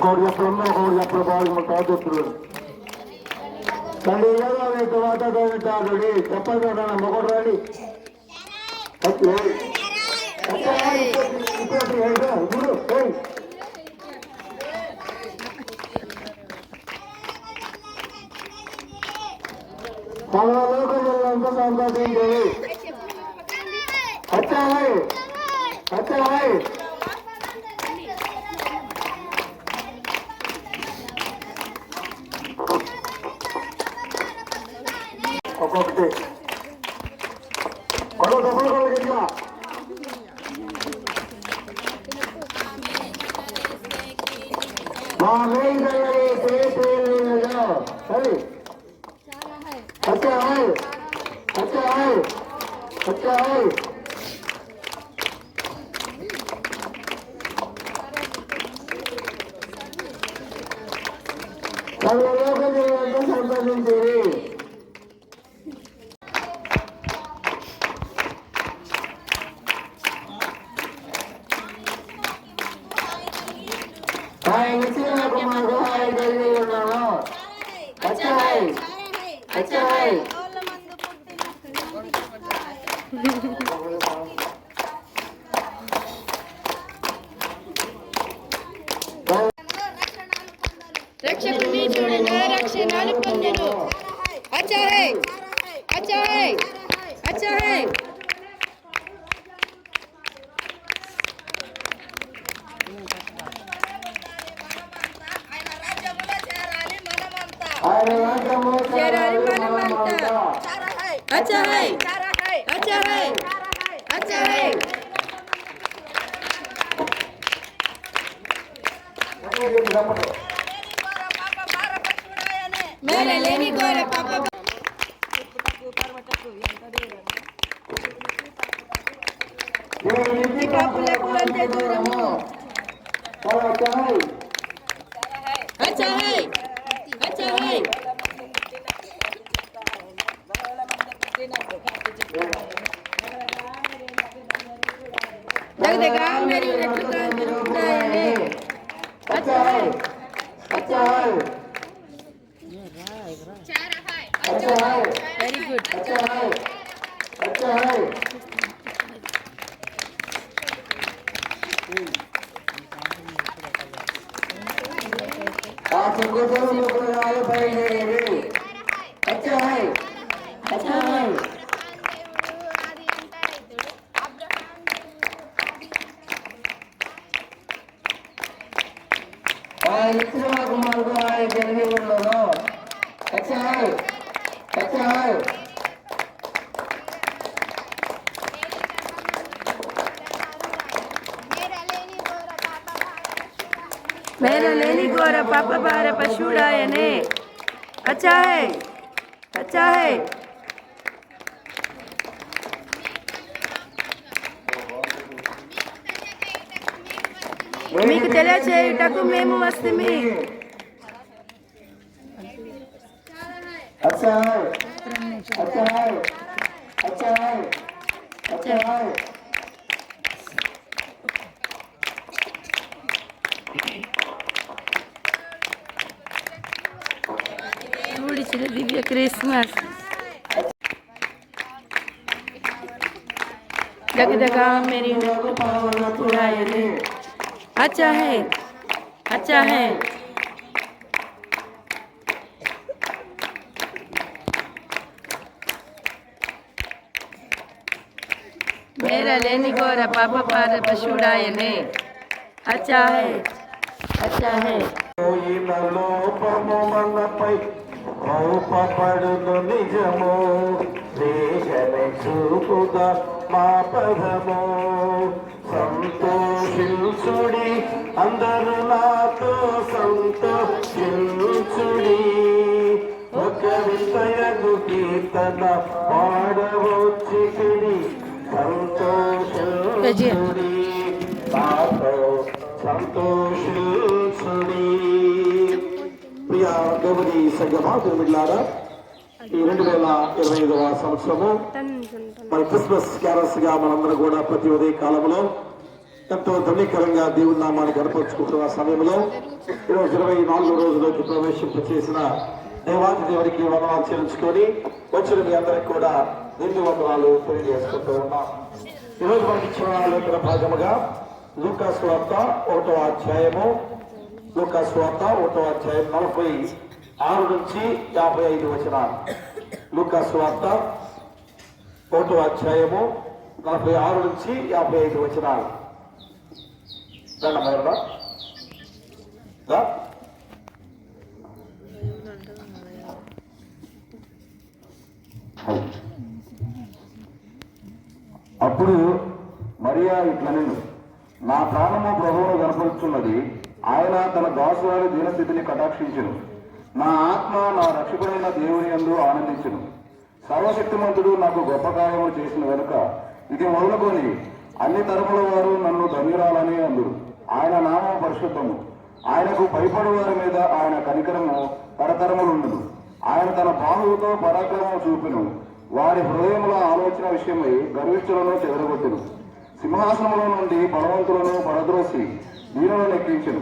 ఒకటి చెప్పడమ్మా ఒకటి చెప్పడం బాగుంటుంది చెప్తున్నాడు తండ్రి వాతావరణి చెప్పండి మొగడు రాడి మన లోకంలో సంపాదించేది अच्छा है ఒక్కొక్కటి మరో డబ్బులు కలిగిందా మా మెయిన్ సరే अच्छा है సంపాదించేది రక్షకుని చూడన రక్షణాలు పొందెను अच्छा है చేరాలి మనమంతా अच्छा है मेरे लेनी गोरे पापा पुलंते दूरमो अच्छा है जगदेगा मेरी रटुकायने अच्छा है वेरी गुड अच्छा है आप सबको आए भाई अच्छा है कुमार को आए जल्दी बोलो अच्छा है मेरा लेनी गोरा पापा बारे पशुड़ायने अच्छा है మీకు తెలియచేయుటకు మేము వస్తమి अच्छा है చూడిచిన దివ్య క్రిస్మస్ जगदगा मेरी पुरायने अच्छा है मेरा लेनी गोरा पापा पार पशुड़ायने अच्छा है లోపము మనపై రూపపడును నిజము దేశమే చూపుగా మా పదము సంతోషించుడి అందరూ నాతో సంతోషించుడి ఒక విషయగు కీర్తన పాడవచ్చితిని సంతోషించుడి నాతో సంతోషించుడి ప్రియ దేవుని సంఘమాతులు బిడ్డలారా ఈ 2025వ సంవత్సరము మరి క్రిస్మస్ క్యారల్స్ గా మనందరం కూడా ప్రతి ఉదయ కాలంలో ఎంతో ధన్యకరంగా దేవుని నామాన్ని గడపరుచుకుంటున్న సమయంలో ఈరోజు 24 రోజుల్లోకి ప్రవేశింపచేసిన దేవాది దేవుడికి వందనాలు చెల్లించుకొని వచ్చిన మీ అందరికి కూడా నిండు వందనాలు తెలియజేసుకుంటూ ఉన్నాం. ఈరోజు మనకి ఇచ్చిన లేఖన భాగముగా లూకాసు వార్త 1వ అధ్యాయము 46 నుంచి 55 వచనాలు. లూకాసు వార్త 1వ అధ్యాయము 46 నుంచి 55 వచనాలు. అప్పుడు మరియా ఇట్లనెను, నా ప్రాణము ప్రభువును కనపరుచున్నది. ఆయన తన దాసురాలి దీనస్థితిని కటాక్షించును. నా ఆత్మ నా రక్షకుడైన దేవుని యందు ఆనందించును. సర్వశక్తిమంతుడు నాకు గొప్ప కార్యము చేసిన వెనుక ఇది మొదలుకొని అన్ని తరముల వారు నన్ను ధన్యురాలని అందురు. ఆయన నామం పరిశుద్ధము. ఆయనకు భయపడు వారి మీద ఆయన కనికరము తరతరములుండును. ఆయన తన బాహువుతో పరాక్రమం చూపును. వారి హృదయముల ఆలోచన విషయమై గర్విష్ఠులను చెదరగొట్టును. సింహాసనముల నుండి బలవంతులను పడద్రోసి దీనులను ఎక్కించును.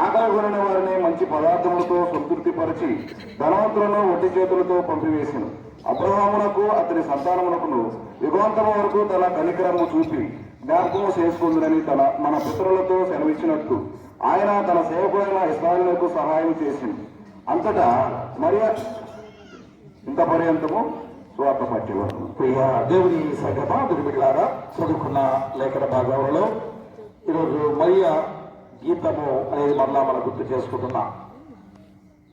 ఆకలి కొనిన వారిని మంచి పదార్థములతో సంతృప్తిపరిచి ధనవంతులను ఒట్టి చేతులతో పంపివేసెను. అబ్రహామునకు అతని సంతానమునకును యుగాంతము వరకు తన కనికరము చూపి జ్ఞాపకము చేసుకుందని మన పితరులతో సెలవిచ్చినట్టు ఆయన తన సేవకుడైన ఇశ్రాయేలుకు సహాయం చేసింది. అంతటా మరియా ఇంత పర్యంతము స్వార్థ పట్టేవారు. ప్రియ దేవుని సంగమా దుర్మిట్లారా, చదువుకున్న లేఖన భాగంలో ఈరోజు మరియా గీతము అనేది మరలా మనం గుర్తు చేసుకుంటున్నాం.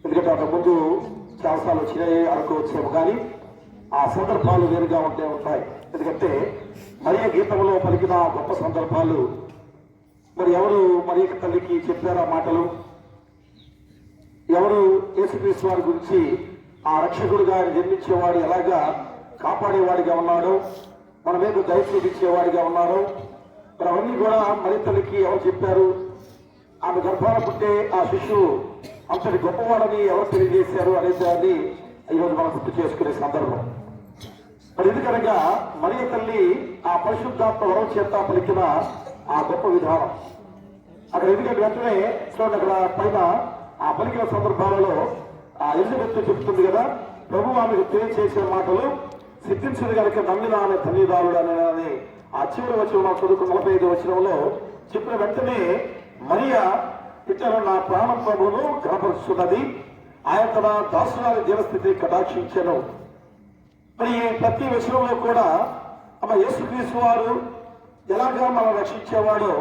ఎందుకంటే అంతకుముందు చాలాసార్లు వచ్చినాయి అనుకోవచ్చేమో, కానీ ఆ సందర్భాలు వేరుగా ఉంటాయి. ఎందుకంటే మరియ గీతంలో పలికిన గొప్ప సందర్భాలు మరి ఎవరు మరియ తల్లికి చెప్పారు ఆ మాటలు? ఎవరు యేసుక్రీస్తు వారి గురించి ఆ రక్షకుడుగా జన్మించేవాడు ఎలాగా కాపాడేవాడిగా ఉన్నాడో, మన మీద దయ చూపించేవాడిగా ఉన్నారో, మరి అవన్నీ కూడా మరియ తల్లికి ఎవరు చెప్పారు? ఆమె గర్భాన పుట్టే ఆ శిశువు అంతటి గొప్పవాడని ఎవరు తెలియజేశారు అనే దాన్ని ఈరోజు మనం గుర్తు చేసుకునే సందర్భం. మరి ఎందుకనగా మరియ తల్లి ఆ పరిశుద్ధాత్మ వరం చేత పలికిన ఆ గొప్ప విధానం అక్కడ ఎందుకంటే వెంటనే చూడండి, అక్కడ పైన ఆ పలికిన సందర్భాలలో ఆ ఎలిజబెత్ చెప్తుంది కదా, ప్రభు ఆమెకు తెలియచేసిన మాటలు సిద్ధించింది కనుక నమ్మిన ఆమె ధన్యదారుడు అని ఆ చివరి వచనం చదువుకున్న 45వ వచనంలో చెప్పిన వెంటనే మరియా ఇతర నా ప్రాణం ప్రభువును కనపరుస్తున్నది. ఆయన తన దాసురాలి దేవస్థితిని కటాక్షించను. మరి ప్రతి విషయంలో కూడా యేసుక్రీస్తు వారు ఎలాగా మనం రక్షించేవాడో,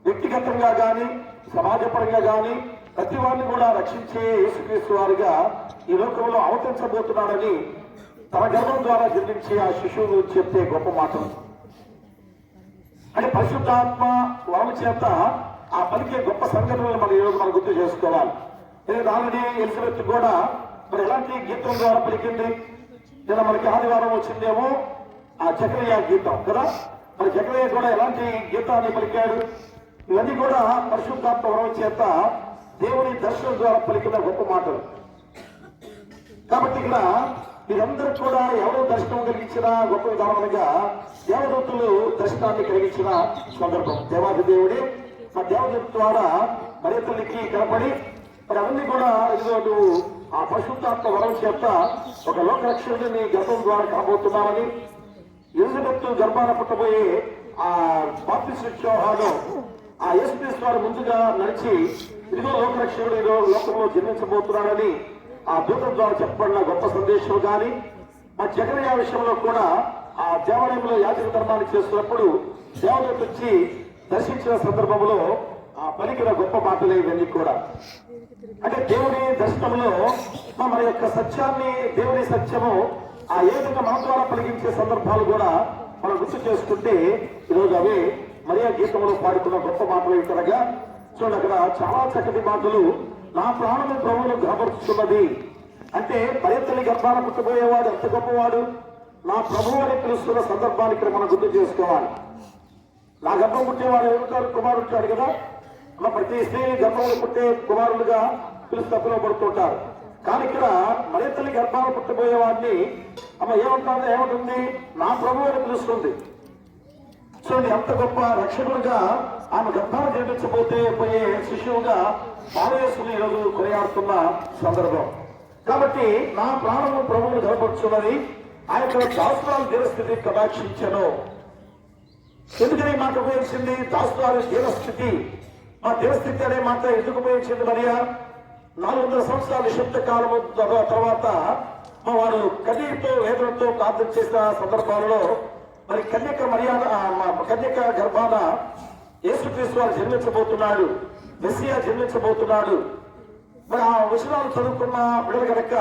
వ్యక్తిగతంగా కానీ సమాజపరంగా కానీ ప్రతి వారిని కూడా రక్షించే యేసుక్రీస్తు వారిగా ఈ లోకంలో అవతరించబోతున్నాడని తన గర్భం ద్వారా జన్మించే ఆ శిశువును చెప్పే గొప్ప మాటలు. అంటే పరిశుద్ధాత్మ వరం చేత ఆ పలికే గొప్ప సంఘటనలు మనం ఈరోజు మనం గుర్తు చేసుకోవాలి. ఆల్రెడీ ఎలిజబెత్ కూడా మరి ఎలాంటి గీతం ద్వారా పలికింది? నిన్న మనకి ఆదివారం వచ్చిందేమో ఆ జకరియా గీతం కదా, మరి జకరియా కూడా ఎలాంటి గీతాన్ని పలికాడు? ఇవన్నీ కూడా పరిశుద్ధాత్మ వరం చేత దేవుని దర్శనం ద్వారా పలికిన గొప్ప మాటలు. కాబట్టి ఇక్కడ మీరందరూ కూడా ఎవరో దర్శనం కలిగించిన గొప్ప విధానంగా దేవదూతులు దర్శనాన్ని కలిగించిన సందర్భం. దేవాది దేవుడే ఆ దేవదూత ద్వారా మరియ తల్లికి కనపడి మరి అవన్నీ కూడా ఇదిగో ఆ పరిశుద్ధాత్మ వరం చేత ఒక లోక రక్షకుడిని గర్భం ద్వారా కాబోతున్నామని, ఎలిజబెత్ గర్భాన పుట్టబోయే ఆ బాప్తిస్మ యోహాను ఆ యేసుక్రీస్తు వారు ముందుగా నడిచి ఇదిగో లోకరక్షకుడు ఇదో లోకంలో జన్మించబోతున్నాడని ఆ దూతం ద్వారా చెప్పబడిన గొప్ప సందేశం కానీ, మా జకరియా విషయంలో కూడా ఆ దేవాలయంలో యాజక ధర్మాన్ని చేస్తున్నప్పుడు దేవదూత వచ్చి దర్శించిన సందర్భంలో ఆ పలికిన గొప్ప మాటలే ఇవన్నీ కూడా. అంటే దేవుని దర్శనంలో మన యొక్క సత్యాన్ని, దేవుని సత్యము ఆ ఏ విధంగా మన ద్వారా పలికించే సందర్భాలు కూడా మనం గుర్తు చేసుకుంటే ఈరోజు అవి మరియా గీతంలో పాడుకున్న గొప్ప మాటలు ఇతరగా చూడండి. అక్కడ చాలా చక్కటి మాటలు. నా ప్రాణము ప్రభువును కనపరుస్తున్నది అంటే మరియ తల్లి గర్భాన పుట్టబోయేవాడు ఎంత గొప్పవాడు, నా ప్రభువు అని పిలుస్తున్న సందర్భాన్ని ఇక్కడ మనం గుర్తు చేసుకోవాలి. నా గర్భం పుట్టేవాడు ఎవరుంటారు? కుమారుడు ఉంటాడు కదా. ప్రతి స్త్రీని గర్భంలో పుట్టే కుమారులుగా పిలుపడుతుంటారు. కానీ ఇక్కడ మరియ తల్లి గర్భాన పుట్టబోయేవాడిని ఏమంటుంది? నా ప్రభువు అని పిలుస్తుంది. చూడండి ఎంత గొప్ప రక్షకుడుగా ఆమె గర్భాన్ని జన్మించబోతే పోయే శిశువుగా బాలయేసుని ఈరోజు కొనియాడుతున్న సందర్భం. కాబట్టి నా ప్రాణము ప్రభువును కనపరుచున్నది, ఆ యొక్క దాసురాలు దీనస్థితి కటాక్షించను. ఎందుకని మాట ఉపయోగించింది? దాసురాలు దీనస్థితి, ఆ దీనస్థితి అనే మాట ఎందుకు ఉపయోగించింది? మరియా 400 సంవత్సరాల నిశ్శబ్ద కాలము తర్వాత వారు కన్నీటితో వేదనతో ప్రార్థన చేసిన సందర్భాలలో మరి కన్యక మర్యాద కన్యక గర్భాన యేసుక్రీస్తు వారు జన్మించబోతున్నాడు, మెస్సియా జన్మించబోతున్నాడు. మరి ఆ విషయాలు చదువుకున్న బిడ్డలు కనుక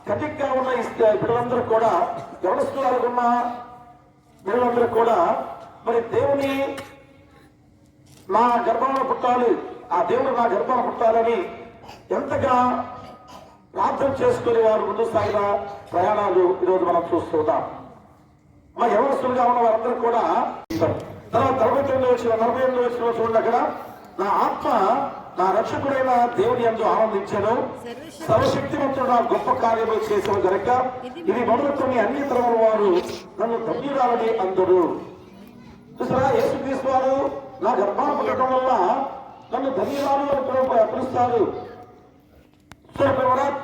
కన్యకగా ఉన్న బిడ్డలందరూ కూడా, గర్భస్థురాలుగా ఉన్న బిడ్డలందరూ కూడా మరి దేవుని నా గర్భాన పుట్టాలి, ఆ దేవుడు నా గర్భాన పుట్టాలని ఎంతగా ప్రార్థన చేసుకుని వారు ముందు సాగిన ప్రయాణాలు ఈరోజు మనం చూస్తున్నాం. మా యవనస్తులుగా ఉన్న వారందరూ కూడా తర్వాత 48 వచ్చిన చూడండి, అక్కడ నా ఆత్మ నా రక్షకుడైన దేవుని యందు ఆనందించాను, సర్వశక్తివంతుడు నా గొప్ప కార్యములు చేసిన గనక ఇది మొదలుకొని అన్ని తరముల వారు నన్ను ధన్యురాలని అందరూ. చూసారా, యేసుక్రీస్తు వారు నా గర్భాన పుట్టడం వల్ల నన్ను ధన్యురాలు అని పిలుస్తారు.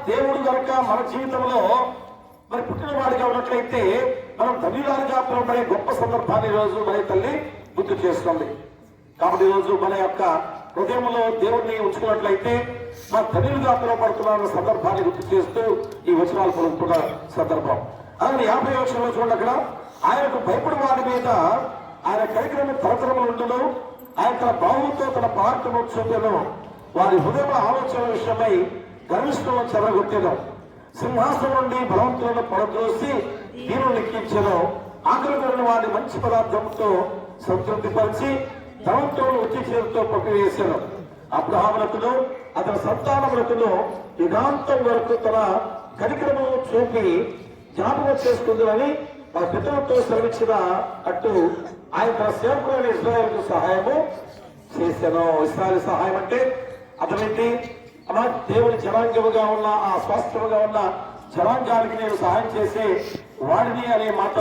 దేవుడు కనుక మన జీవితంలో మరి పుట్టిన వాడిగా ఉన్నట్లయితే మనం ధన్యురాలుగా పిలువబడే గొప్ప సందర్భాన్ని రోజు మన తల్లి గుర్తు చేస్తుంది. కాబట్టి ఈరోజు మన యొక్క హృదయంలో దేవుడిని ఉంచుకున్నట్లయితే మన ధన్యులుగా పిలువబడుతున్న సందర్భాన్ని గుర్తు చేస్తూ ఈ వచనాలు పలుకుతున్న సందర్భం. అలాగే 50వ వచనంలో చూడండి, అక్కడ ఆయనకు భయపడి వారి మీద ఆయన కరికరము తరతరములు ఉండను, ఆయన తన బాహువుతో తన పరాక్రమం చూపెను, వారి హృదయ ఆలోచన విషయమై గర్విష్ఠులను చెరగొట్టెను, సింహాసనం నుండి బలవంతులను పడద్రోసి దీనులు లెక్కించెను, ఆకలిగొని వారిని మంచి పదార్థంతో సంతృప్తిపరిచి ధనవంతులను ఉచ్చి చేతితో పట్టివేశాను. అబ్రహామునకును అతని సంతానమునకును యుగాంతం వరకు తన కనికరము చూపి జ్ఞాపకం చేసుకుందని మన పితరులతో శ్రమించిన అట్టు ఆయన తన సేవకులైన ఇశ్రాయేలుకు సహాయము చేశాను. ఇశ్రాయేలు సహాయం అంటే అతనికి అలా దేవుని జనాంగముగా ఉన్న ఆ స్వాస్థ్యముగా ఉన్న జనాంగానికి నేను సహాయం చేసే వాడిని అనే మాట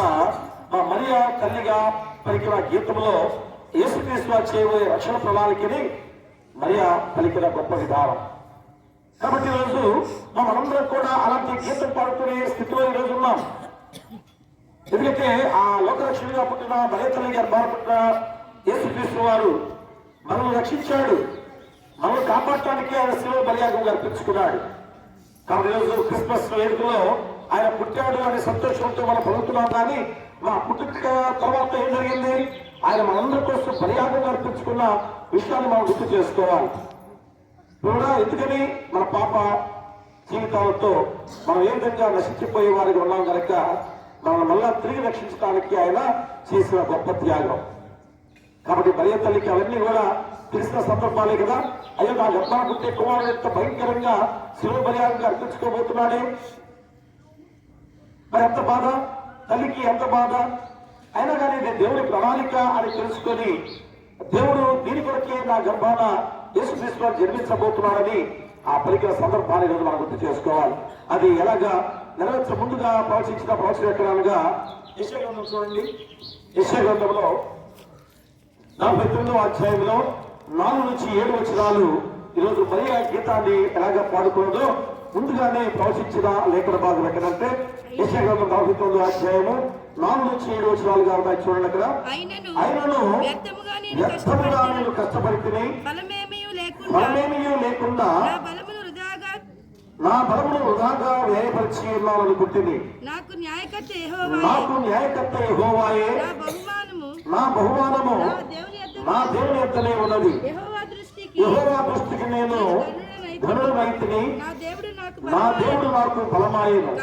మా మరియా తల్లిగా పలికిన గీతంలో యేసుక్రీస్తు వారు చేయబోయే రక్షణ ప్రణాళికని మరియా పలికిన గొప్ప విధానం. కాబట్టి ఈరోజు మనందరం కూడా అలాంటి గీతం పాడుకునే స్థితిలో ఈరోజు ఉన్నాం. ఎందుకంటే ఆ లోకరక్షణగా పుట్టిన మరియా తల్లి గర్భాన పుట్టిన యేసుక్రీస్తు వారు మనల్ని రక్షించాడు, మనల్ని కాపాడటానికి ఆయన శిలువ బలియాగంగా అర్పించుకున్నాడు. కాబట్టి ఈరోజు క్రిస్మస్ వేడుకలో ఆయన పుట్టాడు అనే సంతోషంతో మనం పలుకుతున్నాం. కానీ మా పుట్టుక తర్వాత ఏం జరిగింది? ఆయన మనందరి కోసం బలియాగంగా అర్పించుకున్న విషయాన్ని మనం గుర్తు చేసుకోవాలి. కూడా ఎందుకని మన పాప జీవితాలతో మనం ఏ విధంగా నశించిపోయే వారికి ఉన్నాం కనుక మనం మళ్ళా తిరిగి రక్షించడానికి ఆయన చేసిన గొప్ప త్యాగం. కాబట్టి మరియ తల్లికి అవన్నీ కూడా తెలిసిన సందర్భాలే కదా. అయ్యో నా గర్భాన పుట్టే కుమారుడు ఎంత భయంకరంగా శిలువ బలియాగంగా అర్పించుకోబోతున్నాడే, మరి ఎంత బాధ, తల్లికి ఎంత బాధ. అయినా కానీ ఇది దేవుడి ప్రణాళిక అని తెలుసుకొని దేవుడు దీని కొరకే నా గర్భాన యేసుక్రీస్తు వారు జన్మించబోతున్నాడని ఆ పలికిన సందర్భాన్ని రోజు మనం గుర్తు చేసుకోవాలి. అది ఎలాగా నెరవేర్చ ముందుగా ప్రవచించిన ప్రవచన ఎక్కడనగా యెషయా గ్రంథం చూడండి. యెషయా గ్రంథంలో 49వ అధ్యాయంలో 4 నుంచి 7 వచనాలు ఈరోజు మరియా గీతాన్ని ఎలాగా పాడుకున్నదో ముందుగానే ప్రవచించిన లేఖన భాగం ఎక్కడంటే యెషయా గ్రంథం 49వ అధ్యాయము 4 నుంచి 7 వచనాలుగా ఉన్నాయి. చూడండి, అక్కడ ఆయనను వ్యర్థముగా నేను కష్టపడితిని, ఫలమేమీ లేకుండా నా బలమును వృధాగా వ్యయపరిచి ఉన్నానని పుట్టింది. నాకు న్యాయకర్త యెహోవాయే, నా బహుమానము నా దేవుని యొద్దనే ఉన్నది. యెహోవా దృష్టికి నేను ధనుడనైతిని, నా దేవుడు నాకు బలమాయెను.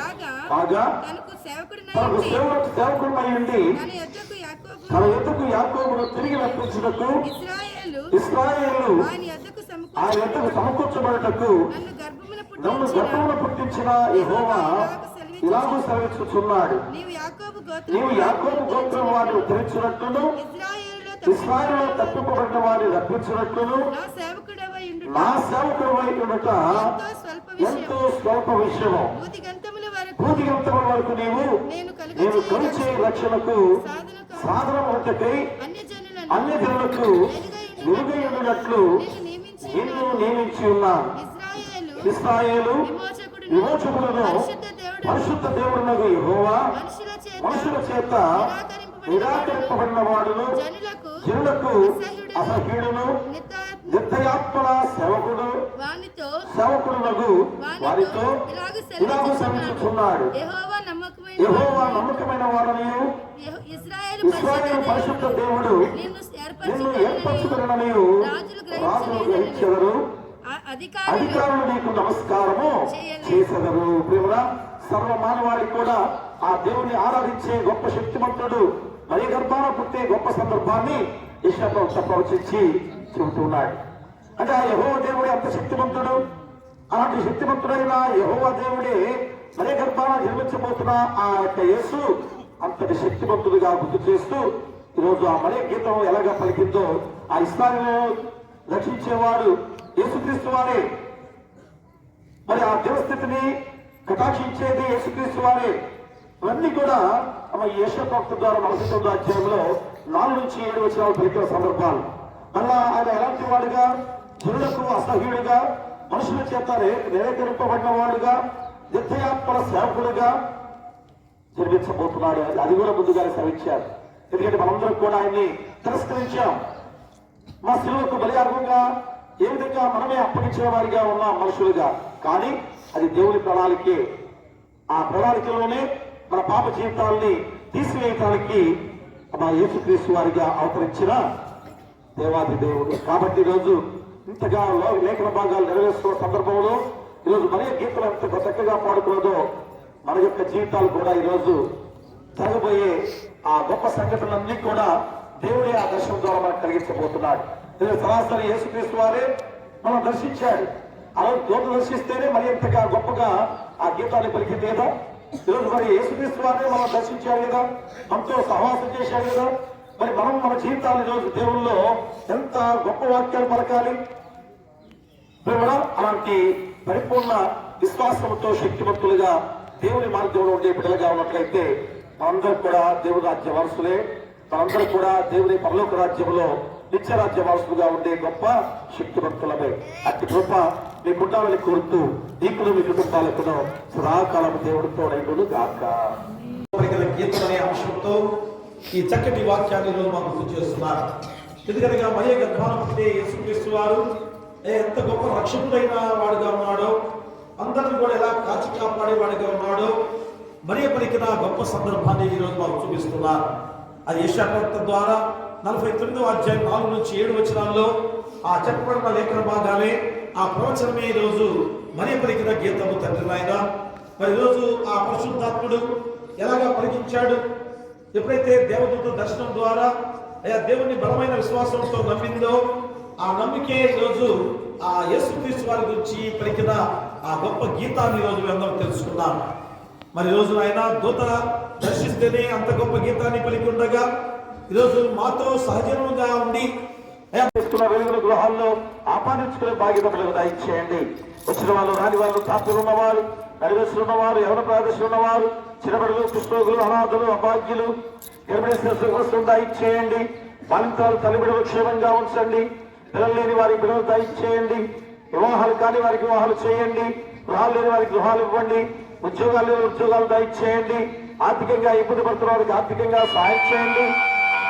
కాగా తనకు సేవకుడై ఉండి తన యొద్దకు యాకోబును తిరిగి రప్పించుటకు ఇశ్రాయేలు ఆయన యొద్దకు సమకూర్చబడుటకు నన్ను గర్భమున పుట్టించిన యెహోవా ఇలాగూ సెలవిస్తున్నాడు, నీవు యాకోబు గోత్రం వారిని ఉద్ధరించినట్లును ఇశ్రాయేలులో తప్పిపోబడిన వారిని రప్పించినట్లును నా సేవకుడవై ఉండుట ఎంతో స్వల్ప విషయము. భూదిగంతముల వరకు నేను కొలిచే రక్షణకు సాధనం ఒకటై అన్య జనులకు వెలుగై ఉండునట్లు నిన్ను నియమించి ఉన్న ఇశ్రాయేలు విమోచకులను పరిశుద్ధ దేవుడునగు యెహోవా మనుషుల చేత నిరాకరింపబడిన వాడును జనులకు అసహ్యుడును నిర్దయాత్మల సేవకుడునగు వారితో ఇలాగ సమీక్షిస్తున్నాడు. యెహోవా నమ్మకమైన వాడనియు ఇశ్రాయేలు పరిశుద్ధ దేవుడు నిన్ను ఏర్పరచుకుననియు రాజులు గ్రహించెదరు, అధికారులు నీకు నమస్కారము చేసెదరు. ప్రియమురా, సర్వ మానవాళి కూడా ఆ దేవుని ఆరాధించే గొప్ప శక్తిమంతుడు మరి గర్భాన పుట్టే గొప్ప సందర్భాన్ని యెషయా ప్రవచించి చెబుతున్నాడు. అంటే ఆ యెహోవా దేవుడే అంత శక్తిమంతుడు. అలాంటి శక్తిమంతుడైన యెహోవా దేవుడే మరి గర్భాన జన్మించబోతున్న ఆ యొక్క యేసు అంతటి శక్తిమంతుడిగా గుర్తు చేస్తూ ఈరోజు ఆ మరే గీతం ఎలాగా పలికిందో ఆ ఇస్రాయేలును రక్షించేవాడు యేసుక్రీస్తు వారే, మరి ఆ దేవస్థితిని కటాక్షించేది యేసుక్రీస్తు వారే. ఇవన్నీ కూడా యెషయా ప్రవక్త ద్వారా 49వ అధ్యాయంలో 4 నుంచి 7 వచనాలు పలికిన సందర్భాలు. అలా ఆయన ఎలాంటి వాడుగా, జనులకు అసహ్యుడిగా, మనుషుల చేత నిరాకరింపబడిన వాడుగా, నిర్దయాత్మల సేవకుడుగా జన్మించబోతున్నాడు. అది కూడా ముందుగానే శ్రమించారు. ఎందుకంటే మనందరం కూడా ఆయన్ని తిరస్కరించాం. మా శిలువకు బలియార్గంగా ఏ విధంగా మనమే అప్పగించిన వారిగా ఉన్నాం మనుషులుగా. కానీ అది దేవుని ప్రణాళికే. ఆ ప్రణాళికలోనే మన పాప జీవితాలని తీసివేయటానికి మా యేసుక్రీస్తు వారిగా అవతరించిన దేవాది దేవుడు. కాబట్టి ఈరోజు ఇంతగా లేఖన భాగాలు నెరవేరుస్తున్న సందర్భంలో ఈరోజు మన గీతలు ఎంత చక్కగా పాడుకున్నదో మన యొక్క జీవితాలు కూడా ఈరోజు జరగబోయే ఆ గొప్ప సంఘటనలన్నీ కూడా దేవుడే ఆ దర్శనం ద్వారా మనకు కలిగించబోతున్నాడు. సరాసరి యేసుక్రీస్తు వారే మనం దర్శించాడు. అలా దూత దర్శిస్తేనే మరి ఎంతగా గొప్పగా ఆ గీతాన్ని పలికింది కదా. ఈరోజు మరి యేసుక్రీస్తు వారే మనం దర్శించాడు కదా, మనతో సహవాసం చేశాడు కదా. మరి మనం మన జీవితాలు ఈరోజు దేవుల్లో ఎంత గొప్ప వాక్యాలు పలకాలి. అలాంటి పరిపూర్ణ విశ్వాసంతో శక్తివంతులుగా దేవుని మార్గంలో ఉండే బిడ్డలుగా ఉన్నట్లయితే మనందరూ కూడా దేవుని రాజ్య వారసులే. మనందరూ కూడా దేవుని పరలోక రాజ్యంలో నిత్య రాజ్య వారసులుగా ఉండే గొప్ప శక్తివంతులమే. అట్టి కృప మీ కుటుంబాన్ని కోరుతూ నీకును మీ కుటుంబాలకు సదాకాలం దేవుడితో నైపుడు గాక. గీతం అనే అంశంతో ఈ చక్కటి వాక్యాన్ని ఈరోజు మాకు గుర్తు చేస్తున్నారు. ఎందుకనగా మరే గర్భాన పుట్టే యేసుక్రీస్తు వారు ఎంత గొప్ప రక్షకుడైన వాడుగా ఉన్నాడో, అందరిని కూడా ఎలా కాచి కాపాడేవాడిగా ఉన్నాడో మరియ పలికిన గొప్ప సందర్భాన్ని ఈరోజు మాకు చూపిస్తున్నారు. అది యెషయా ప్రవక్త ద్వారా 49వ అధ్యాయం 4 నుంచి 7 వచనాల్లో ఆ చెప్పబడిన లేఖన భాగాలే, ఆ ప్రవచనమే ఈరోజు మరియ పలికిన గీతము తండ్రి నాయన. మరి ఈరోజు ఆ పరిశుద్ధాత్ముడు ఎలాగా పలికించాడు. ఎప్పుడైతే దేవదూత దర్శనం ద్వారా దేవుని బలమైన విశ్వాసంతో నమ్మిందో ఆ నమ్మికే ఈరోజు ఆ యేసుక్రీస్తు వారి గురించి పలికిన ఆ గొప్ప గీతాన్ని ఈరోజు అందరం తెలుసుకున్నాం. మరి ఈరోజు ఆయన దూత దర్శిస్తేనే అంత గొప్ప గీతాన్ని పలికి ఉండగా ఈరోజు మాతో సహజంగా ఉండి వెలుగుల గృహాల్లో ఆపాదించుకునే బాధ్యత దయచేయండి. వచ్చిన వాళ్ళు, రాని వాళ్ళు, తాతలు ఉన్నవారు, నడివేసులు ఉన్నవారు, ఎవరి ప్రదర్శనలు ఉన్నవారు, చిరబడులు, కుష్ఠరోగులు, అనాథులు, అభాగ్యులు, గర్భిణీ దయచేయండి. బాలింతలు తల్లిబిడలు క్షేమంగా ఉంచండి. పిల్లలు లేని వారికి పిల్లలు దయచేయండి. వివాహాలు కాని వారికి వివాహాలు చేయండి. గృహాలు లేని వారికి గృహాలు ఇవ్వండి. ఉద్యోగాలు లేని ఉద్యోగాలు దయచేయండి. ఆర్థికంగా ఇబ్బంది పడుతున్న వారికి ఆర్థికంగా సహాయం చేయండి.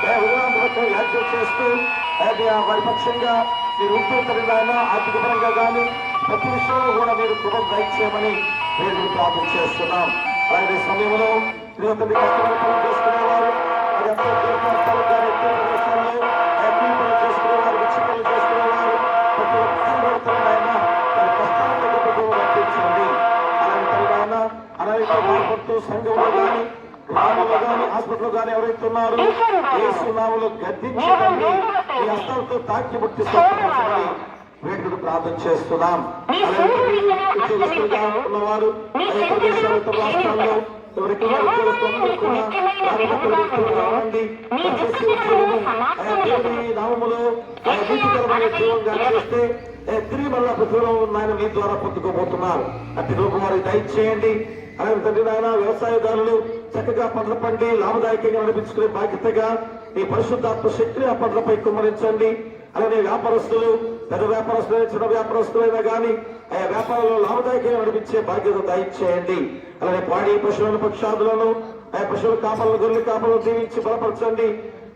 వ్యాఖ్యలు చేస్తూ వారి పక్షంగా మీరు ఉంటుంటారైనా ఆర్థిక పరంగా కానీ ప్రతి విషయంలో కూడా మీరు కృపను దయచేయమని నేను ప్రార్థన చేస్తున్నాం. అలాగే సమయంలో కష్టపడి పనులు చేసుకునేవారు, అది ఎంతో ప్రదేశాల్లో చేసుకునేవారు, విచ్చిపనులు చేసుకునేవారు, ప్రతి ఒక్కరినా వారి కష్టాలను వర్తించండి. అలాంటి అలాగే బాధపడుతూ సంఘంలో కానీ, గ్రామంలో కానీ, హాస్పిటల్లో కానీ ఎవరైతే ఉన్నారో యేసు నామములో గద్దించండి. ఈ హస్తాలతో తాకి ముట్టిస్తామని వేడుకలు ప్రార్థన చేస్తున్నాం. ఉద్యోగస్తులుగా ఉన్నవారు రాష్ట్రాల్లో ఎవరికి నామములో జీవంగా చేస్తే తిరిగి మళ్ళా ప్రతిఫలం నాయన మీ ద్వారా పొందుకోబోతున్నారు. అట్టి రూపం వారికి దయచేయండి. అలాగే తండ్రి నాయన వ్యవసాయదారులు చక్కగా పంటలు పండి లాభదాయకంగా నడిపించుకునే బాధ్యతగా మీ పరిశుద్ధాత్మ శక్తిని ఆ పనులపై కుమ్మరించండి. అలాగే వ్యాపారస్తులు, పెద్ద వ్యాపారస్తులైన చిన్న వ్యాపారస్తులైనా కానీ ఆయా వ్యాపారంలో లాభదాయకంగా నడిపించే బాధ్యత దయచేయండి. అలాగే పాడి పశువులను, పక్షాదులను, ఆయా పశువుల కాపలను, గొర్రెల కాపలను దీవించి బలపరచండి.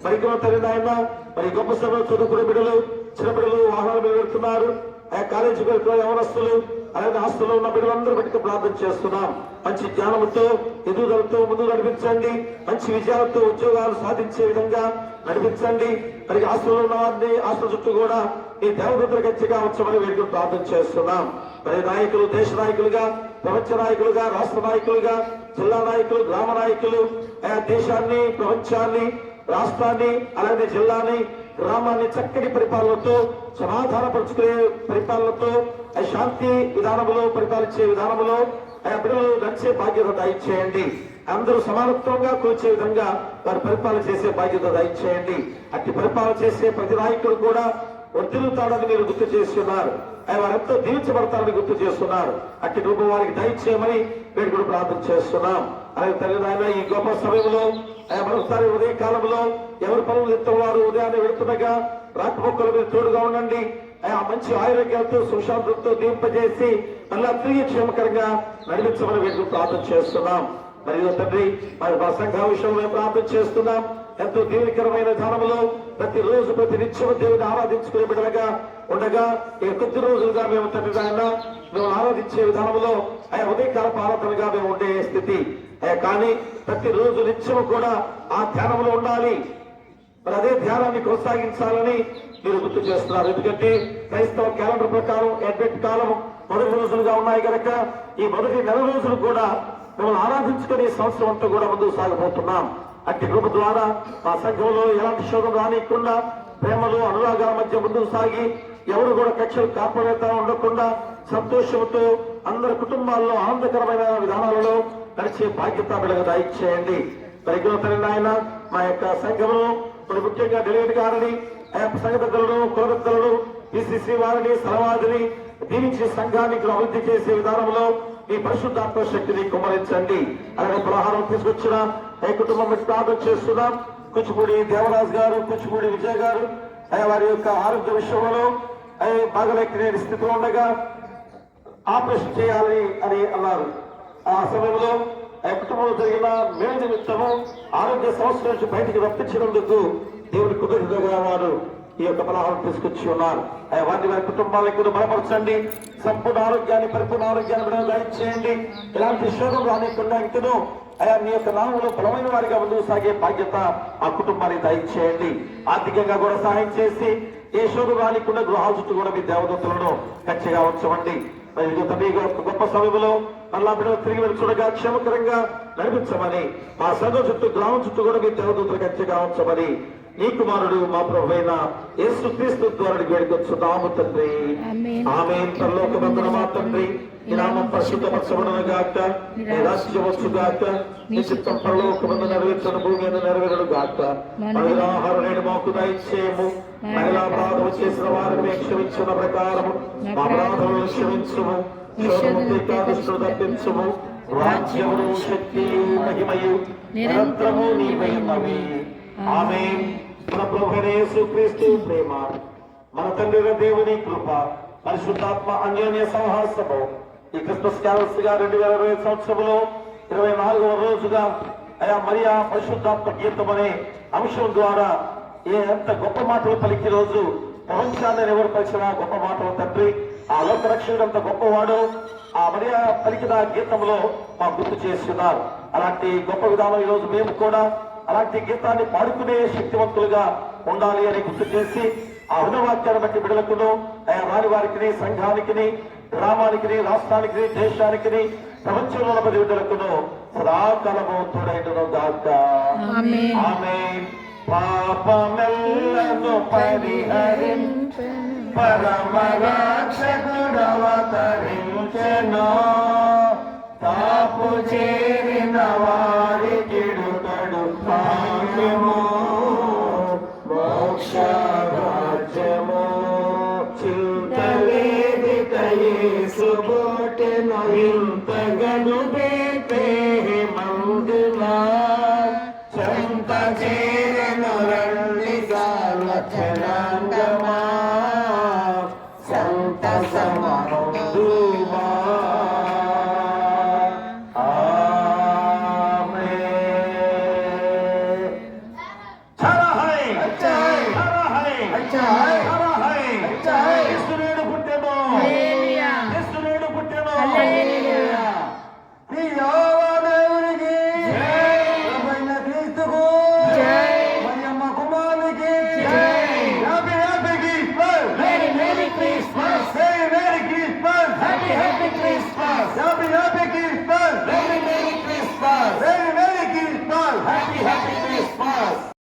మరికొన్న తల్లి నాయన మరి గొప్ప సమయంలో చదువుకునే బిడ్డలు, చిన్న బిడ్డలు వాహనాల మీద వెళ్తున్నారు. ఆయా కాలేజీకి వెళ్తున్న యవనస్తులు, అలాగే హాస్టల్లో ఉన్న బిడ్డలందరూ బట్టి ప్రార్థన చేస్తున్నాం. మంచి జ్ఞానంతో, ఎదుగుదలతో ముందు నడిపించండి. మంచి విజయాలతో ఉద్యోగాలు సాధించే విధంగా నడిపించండి. మరి హాస్టల్లో ఉన్న వారిని హాస్టల్ చుట్టూ కూడా ఈ దేవదూతల గచ్చిగా ఉంచమని వేడుకలు ప్రార్థన చేస్తున్నాం. మరి నాయకులు, దేశ నాయకులుగా, ప్రపంచ నాయకులుగా, రాష్ట్ర నాయకులుగా, జిల్లా నాయకులు, గ్రామ నాయకులు ఆయా దేశాన్ని, ప్రపంచాన్ని, రాష్ట్రాన్ని, అలాగే జిల్లాని, గ్రామాన్ని చక్కటి పరిపాలనతో, సమాధానపరుచుకునే పరిపాలనతో, శాంతి విధానంలో పరిపాలించే విధానంలో ఆయా బిడ్డలు నడిచే బాధ్యత దయచేయండి. అందరూ సమానత్వంగా కూర్చే విధంగా వారు పరిపాలన చేసే బాధ్యత దయచేయండి. అట్టి పరిపాలన చేసే ప్రతి నాయకుడు కూడా వర్ధిల్లుతాడని మీరు గుర్తు చేస్తున్నారు. వారెంతో దీవించబడతారని గుర్తు చేస్తున్నారు. అట్టి రూపం వారికి దయచేయమని మేము కూడా ప్రార్థన చేస్తున్నాం. అలాగే తల్లిదండ్రులైన ఈ గొప్ప సమయంలో మరోసారి ఉదయ కాలంలో ఎవరి పనులు ఎత్తవారు ఉదయాన్నే వెళుతుండగా రాకపోకల మీద తోడుగా ఉండండి. మంచి ఆరోగ్యాలతో, సుశాంతంతో దీంపజేసి మళ్ళా తిరిగి క్షేమకరంగా నడిపించమని మేము ప్రార్థన చేస్తున్నాం. మరియు తండ్రి మరి మా సంఘ విషయంలో మేము ప్రార్థన చేస్తున్నాం. ఎంతో దీవెనకరమైన ధ్యానంలో ప్రతిరోజు ప్రతి నిత్యం దేవుని ఆరాధించుకునే బిడ్డలుగా ఉండగా ఈ కొద్ది రోజులుగా మేము తండ్రి ఆయన మేము ఆరాధించే విధానంలో ఉదయకాలపు ఆరాధనగా మేము ఉండే స్థితి. కానీ ప్రతిరోజు నిత్యం కూడా ఆ ధ్యానంలో ఉండాలి. మరి అదే ధ్యానాన్ని కొనసాగించాలని మీరు గుర్తు చేస్తున్నారు. ఎందుకంటే క్రైస్తవ క్యాలెండర్ ప్రకారం అడ్వెంట్ కాలం మొదటి రోజులుగా ఉన్నాయి కనుక ఈ మొదటి నెల రోజులు కూడా మిమ్మల్ని ఆరాధించుకుని సంవత్సరం అంతా కూడా ముందుకు సాగబోతున్నాం. అట్టి కృప ద్వారా మా సంఘంలో ఎలాంటి శోధన రానియకుండా ప్రేమలు, అనురాగాల మధ్య ముందుకు సాగి ఎవరు కూడా కక్షలు కాపాడేత ఉండకుండా సంతోషంతో అందరి కుటుంబాల్లో ఆనందకరమైన విధానాలలో నడిచే బాధ్యత బిడ్డగా దయచేయండి. పరిగణితులైన ఆయన మా యొక్క సంఘంలో మరి ముఖ్యంగా డెలివరీ గారిని, సంఘ పెద్దలను, కుల పెద్దలను, పిసిసి వారిని, సలవాదిని దీవించి సంఘాన్ని అభివృద్ధి చేసే విధానంలో మీ పరిశుద్ధాత్మ శక్తిని కుమ్మరించండి. అలాగే పలహారం తీసుకొచ్చిన ఏ కుటుంబం ప్రార్థన చేస్తున్నాం. కూచిపూడి దేవరాజ్ గారు, కూచిపూడి విజయ్ గారు వారి యొక్క ఆరోగ్య విషయంలో బాగలేని స్థితిలో ఉండగా ఆపరేషన్ చేయాలి అని అన్నారు. ఆ సమయంలో కుటుంబంలో జరిగిన మేలు నిమిత్తము ఆరోగ్య సమస్య నుంచి బయటికి రప్పించినందుకు దేవుని కృతజ్ఞతగా వారు ఈ యొక్క పలహారం తీసుకొచ్చి ఉన్నారు. వారిని వారి కుటుంబాలకు కూడా బలపరచండి. సంపూర్ణ ఆరోగ్యాన్ని, పరిపూర్ణ ఆరోగ్యాన్ని దయచేయండి. ఇలాంటి శోధం రానికుండా ఇంకనూ మీ యొక్క నామంలో బలమైన వారిగా ముందుకు సాగే బాధ్యత ఆ కుటుంబాన్ని దయచేయండి. ఆర్థికంగా కూడా సహాయం చేసి ఏ శోధం రానికుండా గృహాల చుట్టూ కూడా మీ దేవదూతలను ఖచ్చితంగా ఉంచమండి. గొప్ప సమయంలో మళ్ళా బిడ్డలు తిరిగి వెళ్ళి చూడగా క్షేమకరంగా నడిపించమని మా సంఘం చుట్టూ, గ్రామం చుట్టూ కూడా మీ దేవదూతలు ఖచ్చితంగా ఉంచమని నీ కుమారుడు మా ప్రభువైన యేసుక్రీస్తు ద్వారా వేడుకొచ్చున్నాము తండ్రి. ఆమేన్. పరలోకమందున మా తండ్రి, నీ నామం పరిశుద్ధపరచబడును గాక, నీ రాజ్యం వచ్చు గాక, నీ చిత్తం పరలోకమందు నెరవేర్చను భూమి మీద నెరవేరును గాక. మన ఆహారం నేడు మాకు దయచేయము. మహిళా అపరాధము చేసిన వారిని క్షమించిన ప్రకారము మా అపరాధములను క్షమించుము. శోధమును తప్పించుము. రాజ్యమును, శక్తియు, మహిమయు నిరంతరము నీవై ఉన్నవి. ఆమేన్. మన ప్రభువైన యేసుక్రీస్తు ప్రేమ, మన తండ్రి దేవుని కృప, పరిశుద్ధాత్మ అన్యోన్య సహవాసము ఈ క్రిస్మస్ క్యాలెండర్స్ గా 2020 సంవత్సరంలో 24వ రోజుగా మరియా పరిశుద్ధాత్మ గీతం అనే అంశం ద్వారా ఎంత గొప్ప మాటలు పలికి రోజు ప్రపంచాన్ని నిలవరపరిచిన గొప్ప మాటలు తండ్రి. ఆ లోక రక్షకుడు అంత గొప్పవాడు ఆ మరియా పలికిన గీతంలో మాకు గుర్తు చేస్తున్నారు. అలాంటి గొప్ప విధానం ఈ రోజు మేము కూడా అలాంటి గీతాన్ని పాడుకునే శక్తివంతులుగా ఉండాలి అని గుర్తు చేసి ఆ ఉన్నవాక్యాన్ని బట్టి బిడ్డలకును రాని వారికి, సంఘానికి, గ్రామానికి, రాష్ట్రానికి, దేశానికి, ప్రపంచంలో ఉన్న బిడ్డలకును సదాకాలము తోడైనను గాక. ఆమేన్. పాపమెల్లను పరిహరించు పరమ రక్షకుడు అవతరించెను.